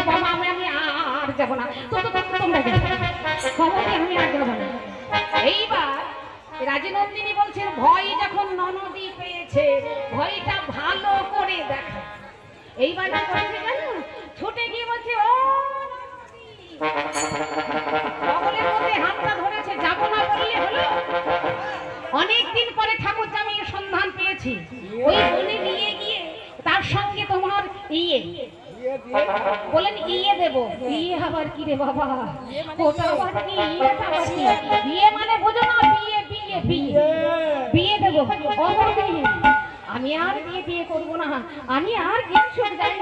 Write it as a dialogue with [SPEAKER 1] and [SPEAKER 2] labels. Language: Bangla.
[SPEAKER 1] বাবা আমি আর যাবো না, তোমরা আমি আর যাবো না। এইবার রাজনন্দিনী বলছেন ভয় যখন ননদি পেয়েছে ভয়টা ভালো করে দেখা। এইবার কি করেছে জানো, ছুটে গিয়ে বলছে ও বগলের মধ্যে হাতটা ধরেছে, যাবো না বললে হলো। অনেকদিন পরে ঠাকুর জামাইয়ের সন্ধান পেয়েছি, ওই বনে নিয়ে গিয়ে তার সঙ্গে তোমার বলেন ইয়ে দেব। ইয়ে আবার কি রে বাবা, ওটা আবার কি, ইয়েটা আবার কি? বিয়ে মানে বোঝো না, বিয়ে বিয়ে বিয়ে বিয়ে দেবো। আমি আর বিয়ে করবো না, আমি আর কিছু যাই